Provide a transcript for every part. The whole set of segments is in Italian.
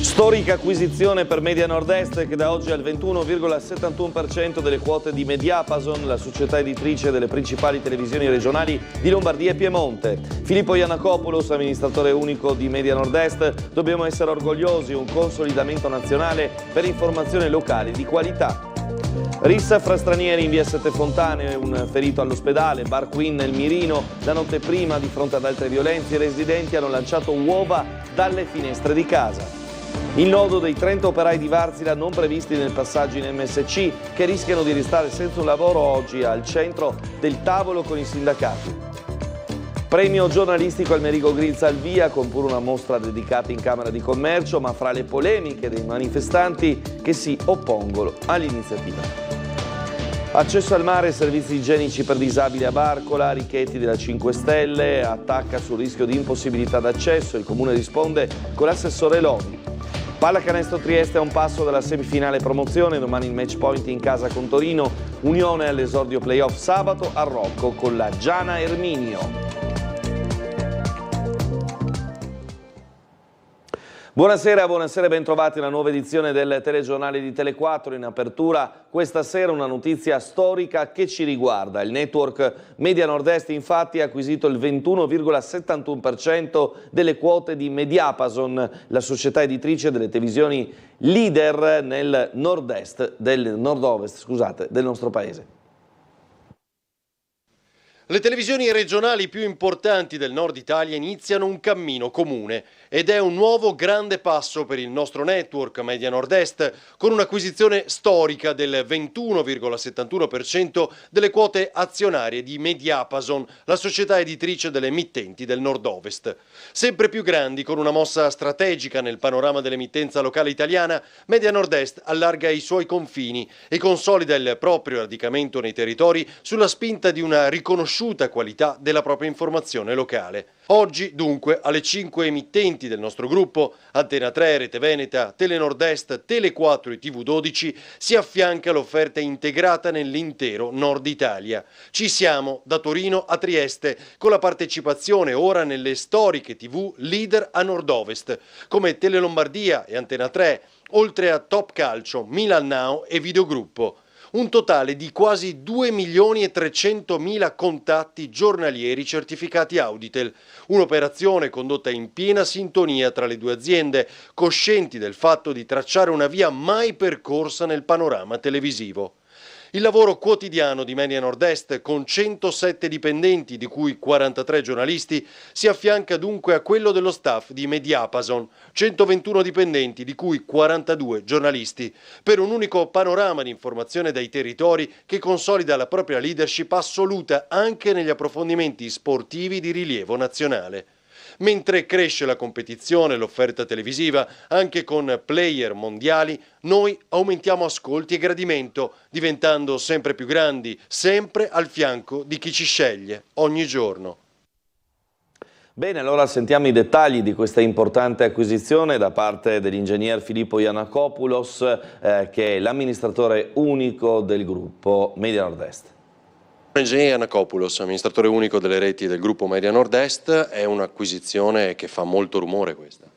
Storica acquisizione per Media Nord-Est che da oggi ha il 21,71% delle quote di Mediapason, la società editrice delle principali televisioni regionali di Lombardia e Piemonte. Filippo Iannakopoulos, amministratore unico di Media Nord-Est, dobbiamo essere orgogliosi, un consolidamento nazionale per informazioni locali di qualità. Rissa fra stranieri in via Sette Fontane, un ferito all'ospedale, Bar Queen nel Mirino. La notte prima, di fronte ad altre violenze, i residenti hanno lanciato uova dalle finestre di casa. Il nodo dei 30 operai di Varzila non previsti nel passaggio in MSC, che rischiano di restare senza un lavoro oggi al centro del tavolo con i sindacati. Premio giornalistico Almerico Grills al via, con pure una mostra dedicata in Camera di Commercio, ma fra le polemiche dei manifestanti che si oppongono all'iniziativa. Accesso al mare e servizi igienici per disabili a Barcola, Richetti della 5 Stelle attacca sul rischio di impossibilità d'accesso, il comune risponde con l'assessore Lovi. Pallacanestro Trieste a un passo dalla semifinale promozione, domani il match point in casa con Torino, Unione all'esordio playoff sabato a Rocco con la Giana Erminio. Buonasera e bentrovati a una nuova edizione del telegiornale di Tele4. In apertura questa sera una notizia storica che ci riguarda. Il network Media Nord-Est infatti ha acquisito il 21,71% delle quote di Mediapason, la società editrice delle televisioni leader nel nord-ovest del nostro paese. Le televisioni regionali più importanti del nord Italia iniziano un cammino comune ed è un nuovo grande passo per il nostro network Media Nord-Est con un'acquisizione storica del 21,71% delle quote azionarie di Mediapason, la società editrice delle emittenti del nord-ovest. Sempre più grandi, con una mossa strategica nel panorama dell'emittenza locale italiana, Media Nord-Est allarga i suoi confini e consolida il proprio radicamento nei territori sulla spinta di una riconosciuta qualità della propria informazione locale. Oggi, dunque, alle 5 emittenti del nostro gruppo, Antena 3, Rete Veneta, Tele Nord-Est, Tele 4 e TV12, si affianca l'offerta integrata nell'intero Nord Italia. Ci siamo da Torino a Trieste, con la partecipazione ora nelle storiche TV leader a Nord-Ovest, come Tele Lombardia e Antena 3, oltre a Top Calcio, Milan Now e Videogruppo. Un totale di quasi 2.300.000 contatti giornalieri certificati Auditel, un'operazione condotta in piena sintonia tra le due aziende, coscienti del fatto di tracciare una via mai percorsa nel panorama televisivo. Il lavoro quotidiano di Media Nord-Est, con 107 dipendenti, di cui 43 giornalisti, si affianca dunque a quello dello staff di Mediapason, 121 dipendenti, di cui 42 giornalisti, per un unico panorama di informazione dai territori che consolida la propria leadership assoluta anche negli approfondimenti sportivi di rilievo nazionale. Mentre cresce la competizione e l'offerta televisiva, anche con player mondiali, noi aumentiamo ascolti e gradimento, diventando sempre più grandi, sempre al fianco di chi ci sceglie, ogni giorno. Bene, allora sentiamo i dettagli di questa importante acquisizione da parte dell'ingegner Filippo Iannakopoulos, che è l'amministratore unico del gruppo Media Nord-Est. Ingegnere Iannakopoulos, amministratore unico delle reti del gruppo Media Nord-Est, è un'acquisizione che fa molto rumore questa.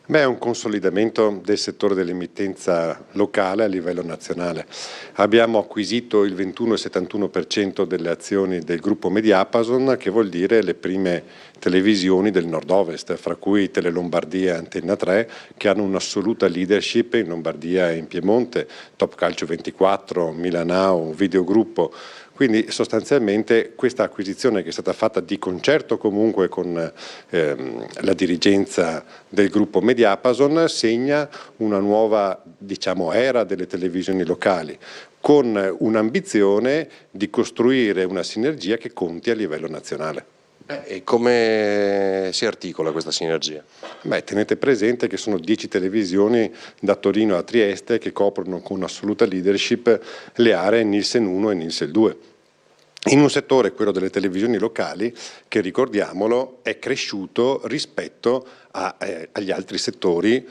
È un consolidamento del settore dell'emittenza locale a livello nazionale. Abbiamo acquisito il 21,71% delle azioni del gruppo Mediapason, che vuol dire le prime televisioni del nord-ovest, fra cui Tele Lombardia e Antena 3, che hanno un'assoluta leadership in Lombardia e in Piemonte, Top Calcio 24, Milan Now, Videogruppo. Quindi sostanzialmente questa acquisizione, che è stata fatta di concerto comunque con la dirigenza del gruppo Mediapason, segna una nuova, era delle televisioni locali, con un'ambizione di costruire una sinergia che conti a livello nazionale. E come si articola questa sinergia? Tenete presente che sono 10 televisioni da Torino a Trieste che coprono con assoluta leadership le aree Nielsen 1 e Nielsen 2. In un settore, quello delle televisioni locali, che ricordiamolo è cresciuto rispetto agli altri settori,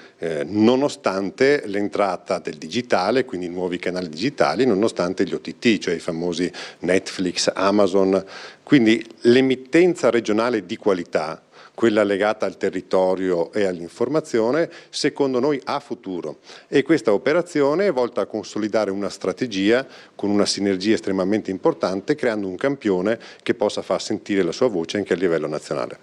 nonostante l'entrata del digitale, quindi nuovi canali digitali, nonostante gli OTT, cioè i famosi Netflix, Amazon. Quindi l'emittenza regionale di qualità quella legata al territorio e all'informazione, secondo noi ha futuro, e questa operazione è volta a consolidare una strategia con una sinergia estremamente importante, creando un campione che possa far sentire la sua voce anche a livello nazionale.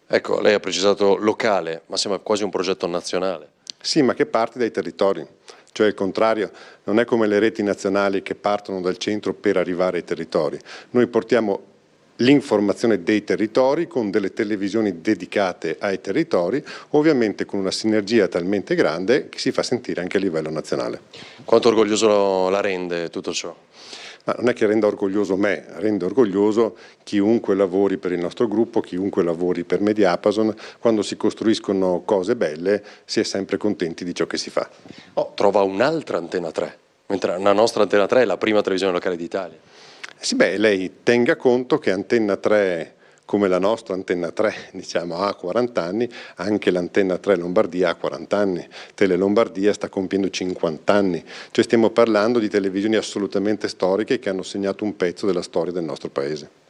Ecco, lei ha precisato locale, ma sembra quasi un progetto nazionale. Sì, ma che parte dai territori. Cioè il contrario, non è come le reti nazionali che partono dal centro per arrivare ai territori. Noi portiamo l'informazione dei territori con delle televisioni dedicate ai territori, ovviamente con una sinergia talmente grande che si fa sentire anche a livello nazionale. Quanto orgoglioso la rende tutto ciò? Ma non è che renda orgoglioso me, rende orgoglioso chiunque lavori per il nostro gruppo, chiunque lavori per Mediapason. Quando si costruiscono cose belle si è sempre contenti di ciò che si fa. Oh, trova un'altra Antena 3, mentre la nostra Antena 3 è la prima televisione locale d'Italia. Sì, beh, lei tenga conto che Antena 3, come la nostra Antena 3, diciamo, ha 40 anni, anche l'Antena 3 Lombardia ha 40 anni, Tele Lombardia sta compiendo 50 anni, cioè stiamo parlando di televisioni assolutamente storiche che hanno segnato un pezzo della storia del nostro paese.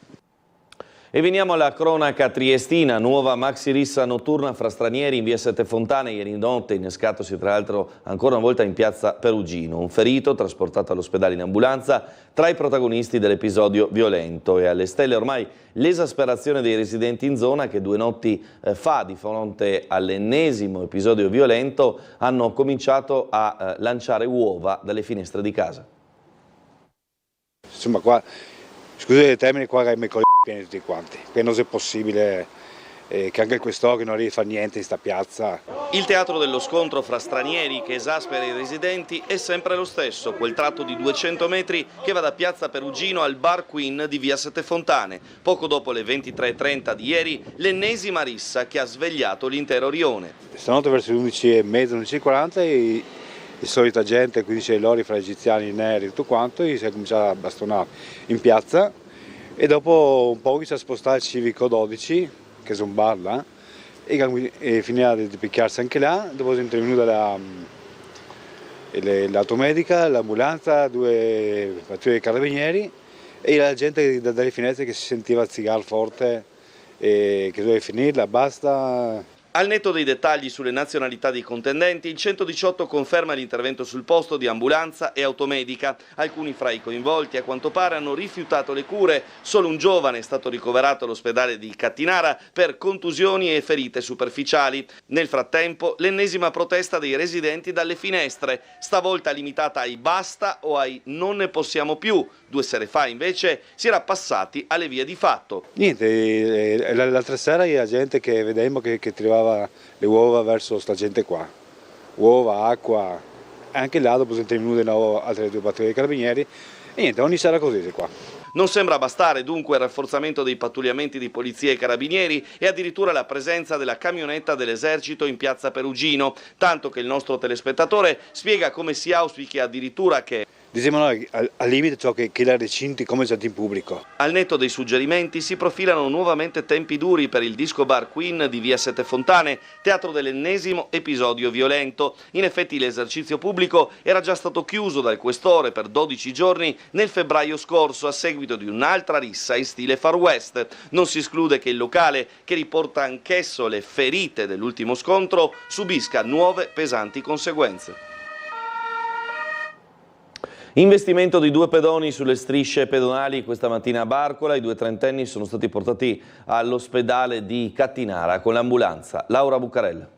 E veniamo alla cronaca triestina, nuova maxi rissa notturna fra stranieri in via Sette Fontane ieri notte, innescatosi tra l'altro ancora una volta in piazza Perugino. Un ferito trasportato all'ospedale in ambulanza tra i protagonisti dell'episodio violento, e alle stelle ormai l'esasperazione dei residenti in zona che 2 notti fa, di fronte all'ennesimo episodio violento, hanno cominciato a lanciare uova dalle finestre di casa. Insomma, qua, scusate il termine, qua mi pieni tutti quanti, penso sia possibile che anche il quest'ora non riesce a fare niente in sta piazza. Il teatro dello scontro fra stranieri che esaspera i residenti è sempre lo stesso, quel tratto di 200 metri che va da piazza Perugino al bar Queen di via Sette Fontane. Poco dopo le 23:30 di ieri, l'ennesima rissa che ha svegliato l'intero rione. Stanotte verso le 11:30, 11:40 e la solita gente, quindi c'è lori fra egiziani, neri e tutto quanto, e si è cominciato a bastonare in piazza. E dopo un po' si è spostato il Civico 12, che è un bar là, e finirà di picchiarsi anche là. Dopo è intervenuta l'automedica, l'ambulanza, 2 pattuglie dei carabinieri e la gente dalle finestre che si sentiva zigar forte e che doveva finirla, basta. Al netto dei dettagli sulle nazionalità dei contendenti, il 118 conferma l'intervento sul posto di ambulanza e automedica. Alcuni fra i coinvolti, a quanto pare, hanno rifiutato le cure. Solo un giovane è stato ricoverato all'ospedale di Cattinara per contusioni e ferite superficiali. Nel frattempo, l'ennesima protesta dei residenti dalle finestre, stavolta limitata ai basta o ai non ne possiamo più. 2 sere fa, invece, si era passati alle vie di fatto. Niente, l'altra sera la gente che vedemmo che tirava le uova verso sta gente qua, uova, acqua, anche là dopo sono intervenute altre 2 pattuglie dei carabinieri e niente, ogni sera così qua. Non sembra bastare dunque il rafforzamento dei pattugliamenti di polizia e carabinieri e addirittura la presenza della camionetta dell'esercito in piazza Perugino, tanto che il nostro telespettatore spiega come si auspichi addirittura che Diciamo noi, al limite ciò che la recinti come già in pubblico. Al netto dei suggerimenti si profilano nuovamente tempi duri per il disco bar Queen di via Sette Fontane, teatro dell'ennesimo episodio violento. In effetti l'esercizio pubblico era già stato chiuso dal questore per 12 giorni nel febbraio scorso a seguito di un'altra rissa in stile Far West. Non si esclude che il locale, che riporta anch'esso le ferite dell'ultimo scontro, subisca nuove pesanti conseguenze. Investimento di 2 pedoni sulle strisce pedonali questa mattina a Barcola. I 2 trentenni sono stati portati all'ospedale di Cattinara con l'ambulanza. Laura Buccarella.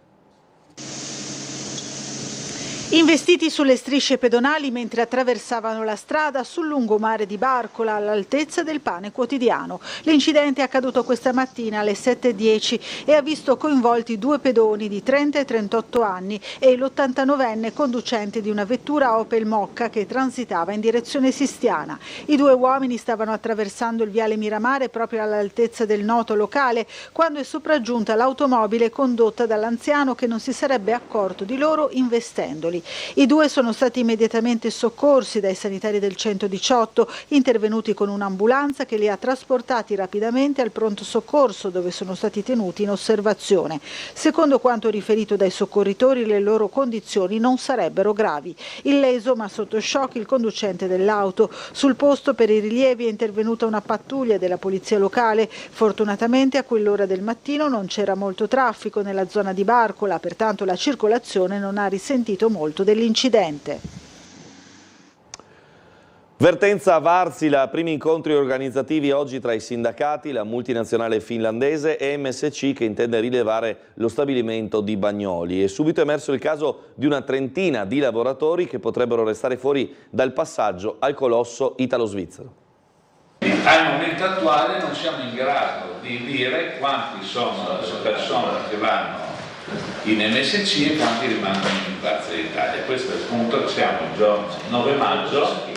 Investiti sulle strisce pedonali mentre attraversavano la strada sul lungomare di Barcola all'altezza del Pane Quotidiano. L'incidente è accaduto questa mattina alle 7:10 e ha visto coinvolti 2 pedoni di 30 e 38 anni e l'89enne conducente di una vettura Opel Mokka che transitava in direzione Sistiana. I 2 uomini stavano attraversando il viale Miramare proprio all'altezza del noto locale quando è sopraggiunta l'automobile condotta dall'anziano che non si sarebbe accorto di loro investendoli. lavoratori. I due sono stati immediatamente soccorsi dai sanitari del 118, intervenuti con un'ambulanza che li ha trasportati rapidamente al pronto soccorso, dove sono stati tenuti in osservazione. Secondo quanto riferito dai soccorritori, le loro condizioni non sarebbero gravi. Illeso ma sotto shock il conducente dell'auto. Sul posto per i rilievi è intervenuta una pattuglia della polizia locale. Fortunatamente a quell'ora del mattino non c'era molto traffico nella zona di Barcola, pertanto la circolazione non ha risentito molto dell'incidente. Vertenza a Varsila, primi incontri organizzativi oggi tra i sindacati, la multinazionale finlandese e MSC che intende rilevare lo stabilimento di Bagnoli. È subito emerso il caso di una trentina di lavoratori che potrebbero restare fuori dal passaggio al colosso italo-svizzero. Al momento attuale non siamo in grado di dire quanti sono le persone che vanno in MSC e quanti rimangono in Piazza d'Italia. Questo è il punto che siamo il giorno 9 maggio.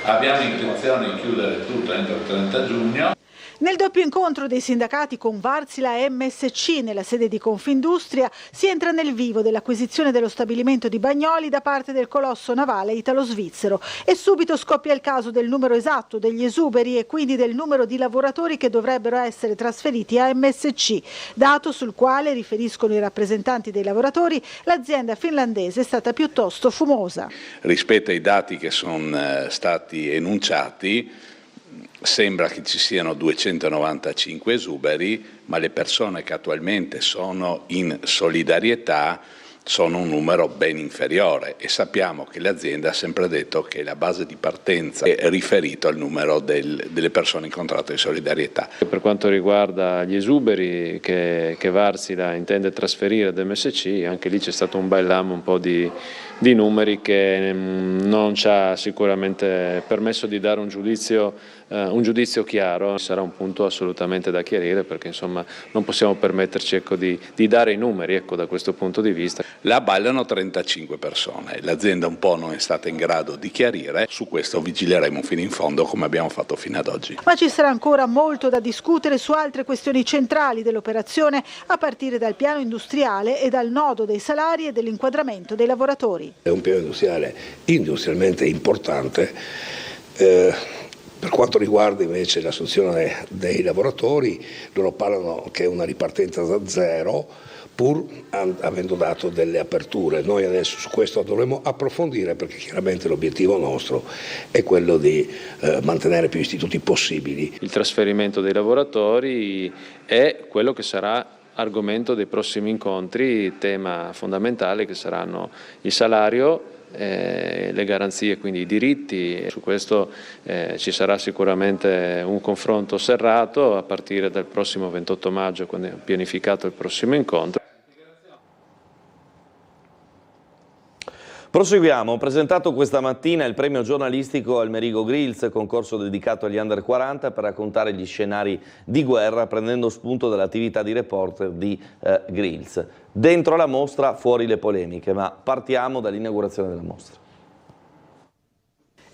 Abbiamo intenzione di chiudere tutto entro il 30 giugno. Nel doppio incontro dei sindacati con Varsila e MSC nella sede di Confindustria si entra nel vivo dell'acquisizione dello stabilimento di Bagnoli da parte del colosso navale italo-svizzero e subito scoppia il caso del numero esatto degli esuberi e quindi del numero di lavoratori che dovrebbero essere trasferiti a MSC, dato sul quale, riferiscono i rappresentanti dei lavoratori, l'azienda finlandese è stata piuttosto fumosa. Rispetto ai dati che sono stati enunciati, sembra che ci siano 295 esuberi, ma le persone che attualmente sono in solidarietà sono un numero ben inferiore e sappiamo che l'azienda ha sempre detto che la base di partenza è riferito al numero delle persone in contratto di solidarietà. Per quanto riguarda gli esuberi che Varsila intende trasferire ad MSC, anche lì c'è stato un bel lamo, un po' di numeri che non ci ha sicuramente permesso di dare un giudizio chiaro. Sarà un punto assolutamente da chiarire perché insomma non possiamo permetterci di dare i numeri da questo punto di vista. La ballano 35 persone, l'azienda un po' non è stata in grado di chiarire, su questo vigileremo fino in fondo come abbiamo fatto fino ad oggi. Ma ci sarà ancora molto da discutere su altre questioni centrali dell'operazione, a partire dal piano industriale e dal nodo dei salari e dell'inquadramento dei lavoratori. È un piano industrialmente importante. Per quanto riguarda invece l'assunzione dei lavoratori, loro parlano che è una ripartenza da zero, pur avendo dato delle aperture. Noi adesso su questo dovremo approfondire perché chiaramente l'obiettivo nostro è quello di mantenere più istituti possibili. Il trasferimento dei lavoratori è quello che sarà argomento dei prossimi incontri, tema fondamentale che saranno il salario, le garanzie, quindi i diritti. Su questo ci sarà sicuramente un confronto serrato a partire dal prossimo 28 maggio, quando è pianificato il prossimo incontro. Proseguiamo, ho presentato questa mattina il premio giornalistico Almerigo Grills, concorso dedicato agli under 40 per raccontare gli scenari di guerra prendendo spunto dall'attività di reporter di Grills. Dentro la mostra, fuori le polemiche, ma partiamo dall'inaugurazione della mostra.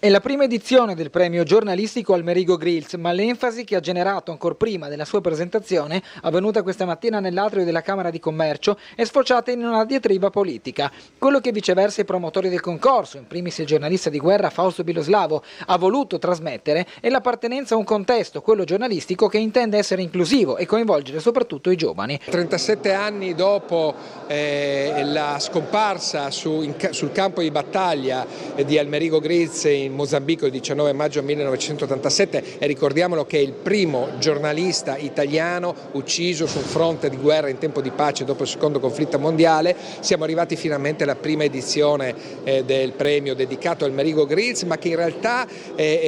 È la prima edizione del premio giornalistico Almerigo Grills, ma l'enfasi che ha generato ancora prima della sua presentazione, avvenuta questa mattina nell'atrio della Camera di Commercio, è sfociata in una diatriba politica. Quello che viceversa i promotori del concorso, in primis il giornalista di guerra Fausto Biloslavo, ha voluto trasmettere è l'appartenenza a un contesto, quello giornalistico, che intende essere inclusivo e coinvolgere soprattutto i giovani. 37 anni dopo la scomparsa sul campo di battaglia di Almerigo Grills in Mozambico il 19 maggio 1987 e ricordiamolo che è il primo giornalista italiano ucciso su un fronte di guerra in tempo di pace dopo il secondo conflitto mondiale. Siamo arrivati finalmente alla prima edizione del premio dedicato a Almerigo Grills, ma che in realtà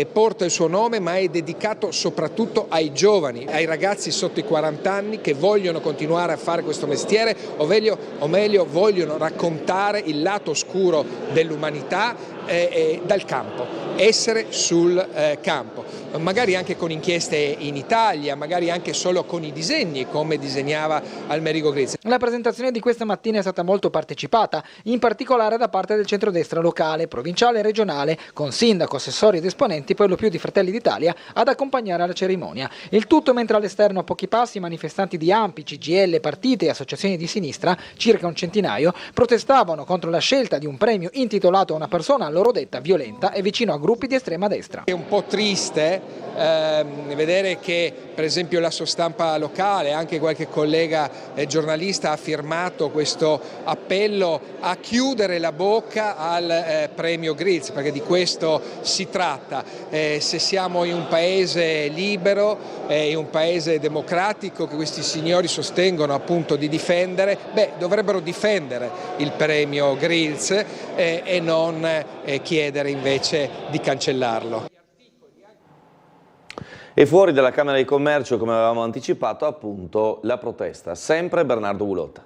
porta il suo nome, ma è dedicato soprattutto ai giovani, ai ragazzi sotto i 40 anni che vogliono continuare a fare questo mestiere o meglio vogliono raccontare il lato oscuro dell'umanità dal campo, essere sul campo, magari anche con inchieste in Italia, magari anche solo con i disegni come disegnava Almerico Grills. La presentazione di questa mattina è stata molto partecipata, in particolare da parte del centrodestra locale, provinciale e regionale, con sindaco, assessori ed esponenti per lo più di Fratelli d'Italia ad accompagnare la cerimonia. Il tutto mentre all'esterno a pochi passi manifestanti di ANPI, CGIL, partiti e associazioni di sinistra, circa un centinaio, protestavano contro la scelta di un premio intitolato a una persona a loro detta violenta e vicino a gruppi di estrema destra. È un po' triste vedere che per esempio la stampa locale, anche qualche collega giornalista ha firmato questo appello a chiudere la bocca al premio Grills, perché di questo si tratta. Se siamo in un paese libero, in un paese democratico che questi signori sostengono appunto di difendere, dovrebbero difendere il premio Grills e non chiedere invece di cancellarlo. E fuori dalla Camera di Commercio, come avevamo anticipato, appunto la protesta. Sempre Bernardo Gulotta.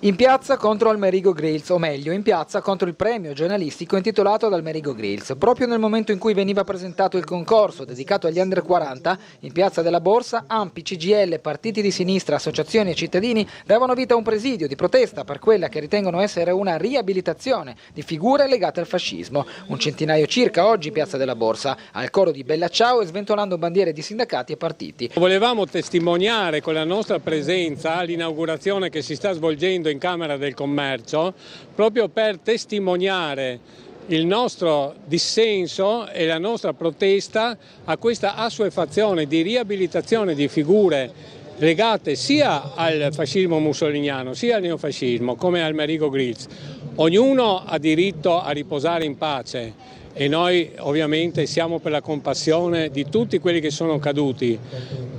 In piazza contro Almerico Grills, o meglio, in piazza contro il premio giornalistico intitolato ad Almerico Grills. Proprio nel momento in cui veniva presentato il concorso dedicato agli Under 40, in piazza della Borsa, ANPI, CGIL, partiti di sinistra, associazioni e cittadini davano vita a un presidio di protesta per quella che ritengono essere una riabilitazione di figure legate al fascismo. Un centinaio circa oggi in piazza della Borsa, al coro di Bella Ciao e sventolando bandiere di sindacati e partiti. Volevamo testimoniare con la nostra presenza l'inaugurazione che si sta svolgendo in Camera del Commercio, proprio per testimoniare il nostro dissenso e la nostra protesta a questa assuefazione di riabilitazione di figure legate sia al fascismo mussoliniano sia al neofascismo, come Almerico Grills. Ognuno ha diritto a riposare in pace e noi ovviamente siamo per la compassione di tutti quelli che sono caduti,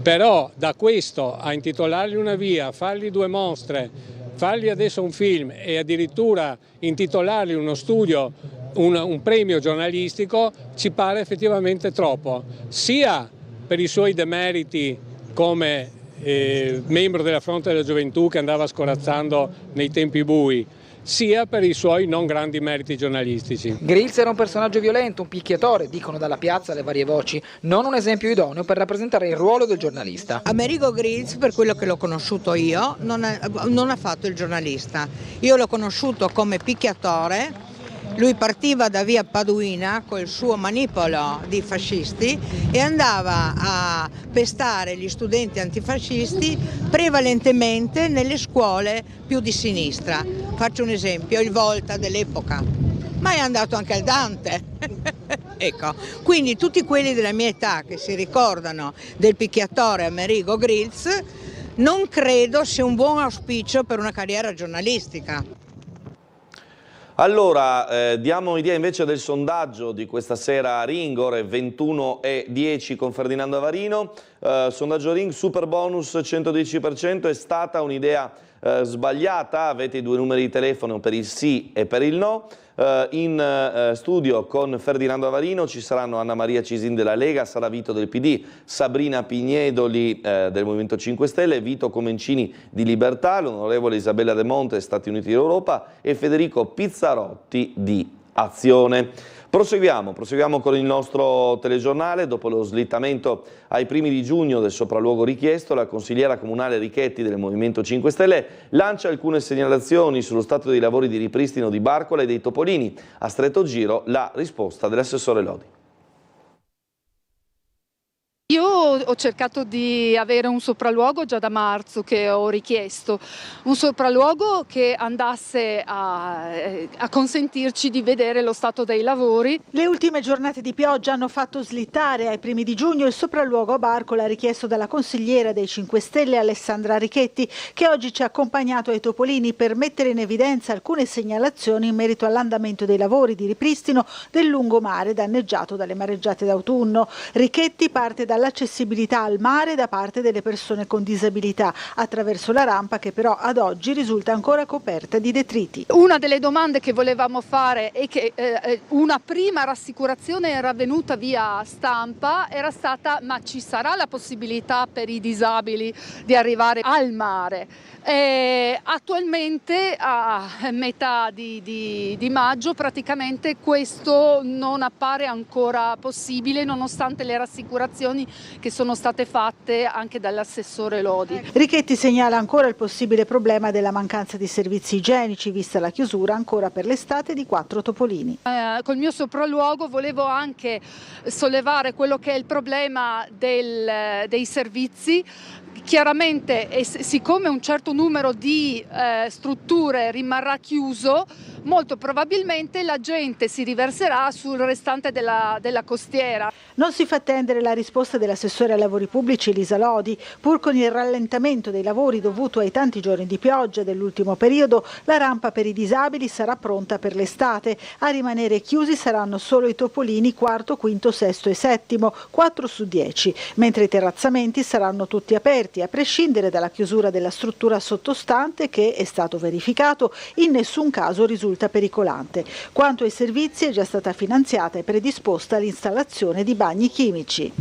però da questo a intitolargli una via, fargli 2 mostre, fargli adesso un film e addirittura intitolargli uno studio, un premio giornalistico, ci pare effettivamente troppo, sia per i suoi demeriti come membro della Fronte della Gioventù che andava scorazzando nei tempi bui, sia per i suoi non grandi meriti giornalistici. Grills era un personaggio violento, un picchiatore, dicono dalla piazza le varie voci, non un esempio idoneo per rappresentare il ruolo del giornalista. Almerico Grills, per quello che l'ho conosciuto io, non ha fatto il giornalista. Io l'ho conosciuto come picchiatore. Lui partiva da via Paduina col suo manipolo di fascisti e andava a pestare gli studenti antifascisti prevalentemente nelle scuole più di sinistra. Faccio un esempio, il Volta dell'epoca, ma è andato anche al Dante. Ecco, quindi tutti quelli della mia età che si ricordano del picchiatore Almerico Grills non credo sia un buon auspicio per una carriera giornalistica. Allora, diamo idea invece del sondaggio di questa sera a Ring, ore 21:10 con Ferdinando Avarino. Sondaggio Ring, super bonus 110%, è stata un'idea sbagliata, avete i 2 numeri di telefono per il sì e per il no. In studio con Ferdinando Avarino ci saranno Anna Maria Cisin della Lega, Sara Vito del PD, Sabrina Pignedoli del Movimento 5 Stelle, Vito Comencini di Libertà, l'onorevole Isabella De Monte, Stati Uniti d'Europa e Federico Pizzarotti di Azione. Proseguiamo con il nostro telegiornale. Dopo lo slittamento ai primi di giugno del sopralluogo richiesto, la consigliera comunale Richetti del Movimento 5 Stelle lancia alcune segnalazioni sullo stato dei lavori di ripristino di Barcola e dei Topolini. A stretto giro la risposta dell'assessore Lodi. Io ho cercato di avere un sopralluogo già da marzo che ho richiesto, un sopralluogo che andasse a consentirci di vedere lo stato dei lavori. Le ultime giornate di pioggia hanno fatto slittare ai primi di giugno il sopralluogo a Barcola richiesto dalla consigliera dei 5 Stelle Alessandra Richetti, che oggi ci ha accompagnato ai Topolini per mettere in evidenza alcune segnalazioni in merito all'andamento dei lavori di ripristino del lungomare danneggiato dalle mareggiate d'autunno. Richetti parte dalla all'accessibilità al mare da parte delle persone con disabilità, attraverso la rampa che però ad oggi risulta ancora coperta di detriti. Una delle domande che volevamo fare e che una prima rassicurazione era venuta via stampa era stata: ma ci sarà la possibilità per i disabili di arrivare al mare? Attualmente a metà di maggio praticamente questo non appare ancora possibile, nonostante le rassicurazioni che sono state fatte anche dall'assessore Lodi. Richetti segnala ancora il possibile problema della mancanza di servizi igienici, vista la chiusura ancora per l'estate di 4 topolini. Col mio sopralluogo volevo anche sollevare quello che è il problema dei servizi. Chiaramente, siccome un certo numero di strutture rimarrà chiuso, molto probabilmente la gente si riverserà sul restante della costiera. Non si fa attendere la risposta dell'assessore ai lavori pubblici Elisa Lodi. Pur con il rallentamento dei lavori dovuto ai tanti giorni di pioggia dell'ultimo periodo, la rampa per i disabili sarà pronta per l'estate. A rimanere chiusi saranno solo i topolini quarto, quinto, sesto e settimo, 4 su 10, mentre i terrazzamenti saranno tutti aperti, a prescindere dalla chiusura della struttura sottostante che, è stato verificato, in nessun caso risulta pericolante. Quanto ai servizi, è già stata finanziata e predisposta l'installazione di bagni chimici.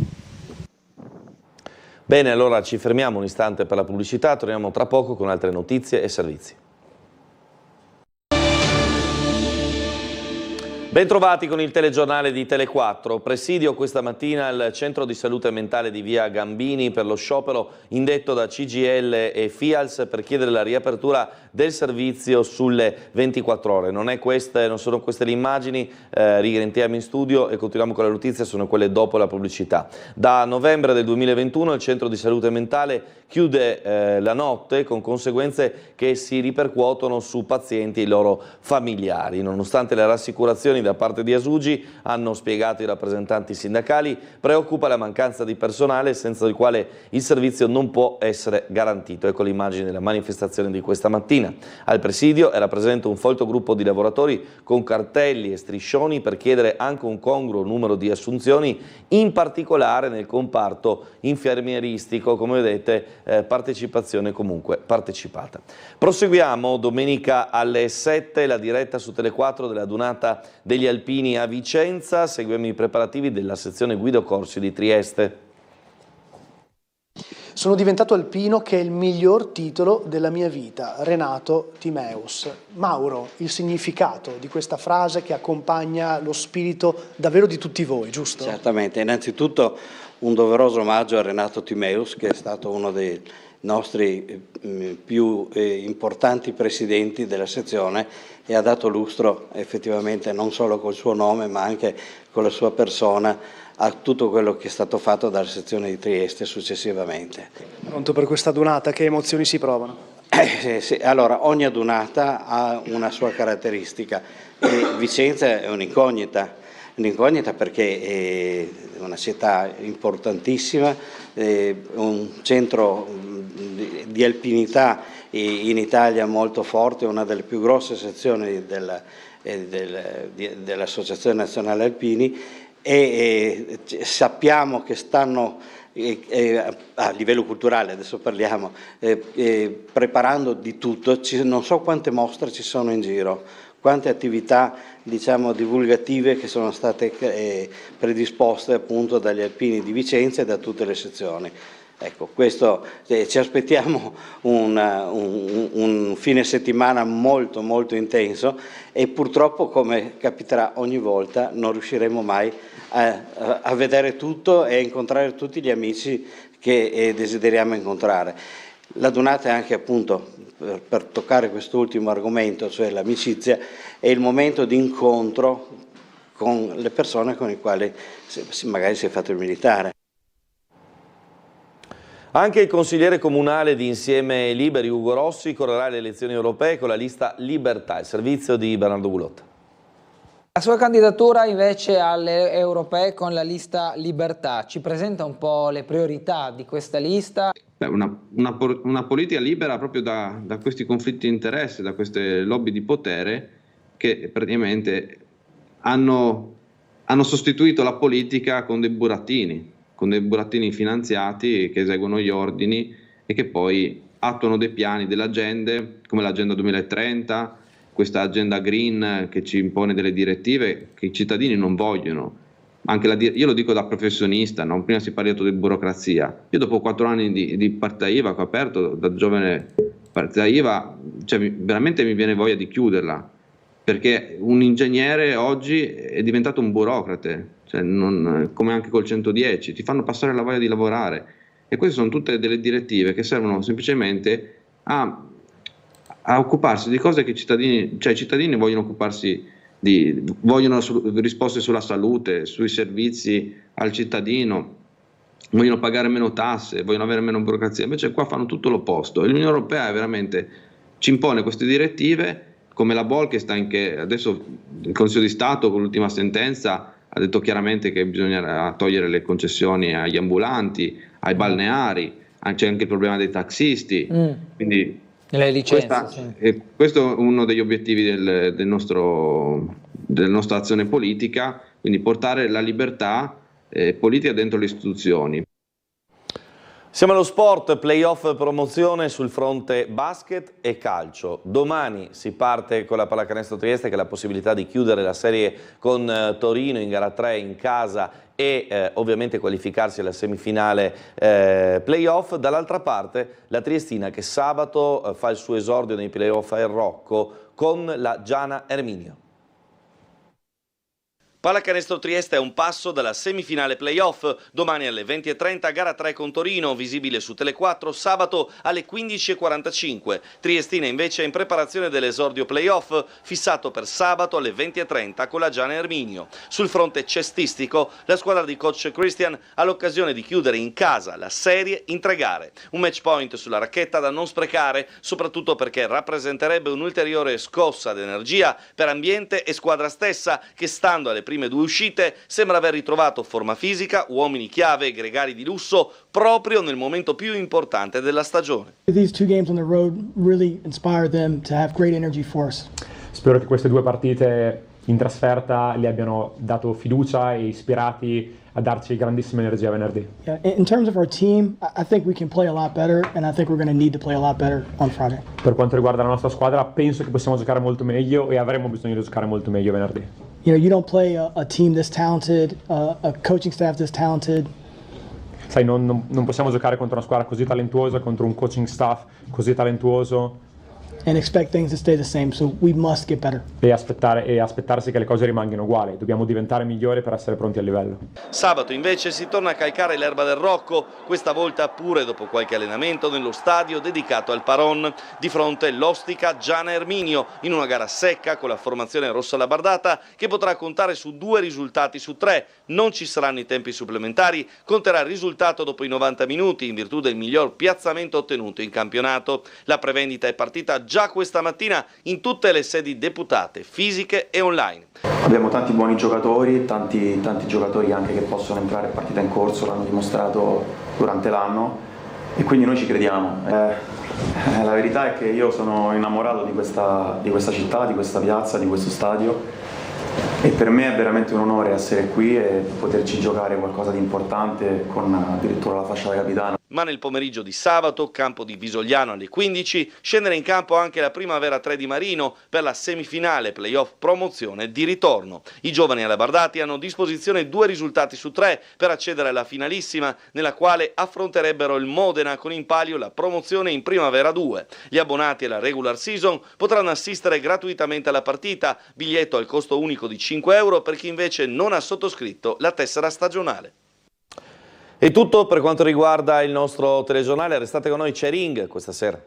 Bene, allora ci fermiamo un istante per la pubblicità, torniamo tra poco con altre notizie e servizi. Bentrovati con il telegiornale di Tele4. Presidio questa mattina al centro di salute mentale di via Gambini per lo sciopero indetto da CGIL e FIALS per chiedere la riapertura del servizio sulle 24 ore. Non sono queste le immagini, rientriamo in studio e continuiamo con le notizie, sono quelle dopo la pubblicità. Da novembre del 2021 il centro di salute mentale chiude la notte con conseguenze che si ripercuotono su pazienti e i loro familiari. Nonostante le rassicurazioni da parte di Asugi, hanno spiegato i rappresentanti sindacali, preoccupa la mancanza di personale senza il quale il servizio non può essere garantito. Ecco l'immagine della manifestazione di questa mattina. Al presidio era presente un folto gruppo di lavoratori con cartelli e striscioni per chiedere anche un congruo numero di assunzioni, in particolare nel comparto infermieristico, come vedete partecipazione comunque partecipata. Proseguiamo domenica alle 7 la diretta su Tele4 della Dunata degli Alpini a Vicenza. Seguiamo i preparativi della sezione Guido Corsi di Trieste. Sono diventato alpino, che è il miglior titolo della mia vita. Renato Timeus. Mauro, il significato di questa frase che accompagna lo spirito davvero di tutti voi, giusto? Certamente, innanzitutto un doveroso omaggio a Renato Timeus, che è stato uno dei nostri più importanti presidenti della sezione e ha dato lustro effettivamente non solo col suo nome ma anche con la sua persona a tutto quello che è stato fatto dalla sezione di Trieste successivamente. Pronto per questa adunata? Che emozioni si provano? Sì. Allora, ogni adunata ha una sua caratteristica e Vicenza è un'incognita perché è una città importantissima, un centro di alpinità in Italia molto forte, una delle più grosse sezioni dell'Associazione Nazionale Alpini e sappiamo che stanno a livello culturale, adesso parliamo, preparando di tutto, non so quante mostre ci sono in giro, quante attività diciamo divulgative che sono state predisposte appunto dagli alpini di Vicenza e da tutte le sezioni. Ecco, questo ci aspettiamo un fine settimana molto molto intenso e purtroppo, come capiterà ogni volta, non riusciremo mai a vedere tutto e a incontrare tutti gli amici che desideriamo incontrare. La Dunata è anche appunto, per toccare quest'ultimo argomento, cioè l'amicizia, è il momento di incontro con le persone con le quali magari si è fatto il militare. Anche il consigliere comunale di Insieme Liberi, Ugo Rossi, correrà alle elezioni europee con la lista Libertà, il servizio di Bernardo Gulotta. La sua candidatura invece alle europee con la lista Libertà ci presenta un po' le priorità di questa lista. Una politica libera proprio da questi conflitti di interesse, da queste lobby di potere che praticamente hanno sostituito la politica con dei burattini, con dei burattini finanziati che eseguono gli ordini e che poi attuano dei piani, delle agende, come l'agenda 2030, questa agenda green che ci impone delle direttive che i cittadini non vogliono. Io lo dico da professionista, no? Prima si è parlato di burocrazia. Io dopo 4 anni di partita IVA che ho aperto, da giovane partita IVA, veramente mi viene voglia di chiuderla, perché un ingegnere oggi è diventato un burocrate, come anche col 110, ti fanno passare la voglia di lavorare. E queste sono tutte delle direttive che servono semplicemente a occuparsi di cose che i cittadini vogliono occuparsi vogliono risposte sulla salute, sui servizi al cittadino, vogliono pagare meno tasse, vogliono avere meno burocrazia. Invece qua fanno tutto l'opposto. L'Unione Europea veramente ci impone queste direttive, come la Bolkestein, che adesso il Consiglio di Stato con l'ultima sentenza ha detto chiaramente che bisogna togliere le concessioni agli ambulanti, ai balneari, c'è anche il problema dei taxisti, quindi le licenze, questo è uno degli obiettivi della nostra azione politica, quindi portare la libertà politica dentro le istituzioni. Siamo allo sport, playoff promozione sul fronte basket e calcio. Domani si parte con la Pallacanestro Trieste che ha la possibilità di chiudere la serie con Torino in gara 3 in casa e ovviamente qualificarsi alla semifinale playoff. Dall'altra parte la Triestina che sabato fa il suo esordio nei playoff a El Rocco con la Giana Erminio. Pallacanestro Trieste è un passo dalla semifinale playoff, domani alle 20:30 gara 3 con Torino, visibile su Tele4, sabato alle 15:45. Triestina invece è in preparazione dell'esordio playoff, fissato per sabato alle 20:30 con la Giana Erminio. Sul fronte cestistico, la squadra di coach Christian ha l'occasione di chiudere in casa la serie in 3 gare. Un match point sulla racchetta da non sprecare, soprattutto perché rappresenterebbe un'ulteriore scossa d'energia per ambiente e squadra stessa, che stando alle prime 2 uscite sembra aver ritrovato forma fisica, uomini chiave e gregari di lusso proprio nel momento più importante della stagione. These 2 games on the road really inspired them to have great energy for us. Spero che queste 2 partite in trasferta li abbiano dato fiducia e ispirati a darci grandissima energia venerdì. Yeah, in terms of our team, I think we can play a lot better and I think we're going to need to play a lot better on Friday. Per quanto riguarda la nostra squadra, penso che possiamo giocare molto meglio e avremo bisogno di giocare molto meglio venerdì. You know, you don't play a team this talented, a coaching staff this talented. Sai, non possiamo giocare contro una squadra così talentuosa, contro un coaching staff così talentuoso. And expect things to stay the same, so we must get better. E aspettarsi che le cose rimangano uguali. Dobbiamo diventare migliori per essere pronti al livello. Sabato invece si torna a calcare l'erba del Rocco, questa volta pure dopo qualche allenamento nello stadio dedicato al Paron. Di fronte l'Ostica Giana Erminio in una gara secca con la formazione rossa-labardata che potrà contare su 2 risultati su 3. Non ci saranno i tempi supplementari, conterà il risultato dopo i 90 minuti in virtù del miglior piazzamento ottenuto in campionato. La prevendita è partita già questa mattina in tutte le sedi deputate, fisiche e online. Abbiamo tanti buoni giocatori, tanti giocatori anche che possono entrare a partita in corso, l'hanno dimostrato durante l'anno e quindi noi ci crediamo. La verità è che io sono innamorato di questa città, di questa piazza, di questo stadio e per me è veramente un onore essere qui e poterci giocare qualcosa di importante con addirittura la fascia da capitano. Ma nel pomeriggio di sabato, campo di Visogliano alle 15, scendere in campo anche la Primavera 3 di Marino per la semifinale playoff promozione di ritorno. I giovani alabardati hanno a disposizione 2 risultati su 3 per accedere alla finalissima, nella quale affronterebbero il Modena con in palio la promozione in Primavera 2. Gli abbonati alla regular season potranno assistere gratuitamente alla partita, biglietto al costo unico di 5 euro per chi invece non ha sottoscritto la tessera stagionale. È tutto per quanto riguarda il nostro telegiornale, restate con noi, c'è Ring questa sera.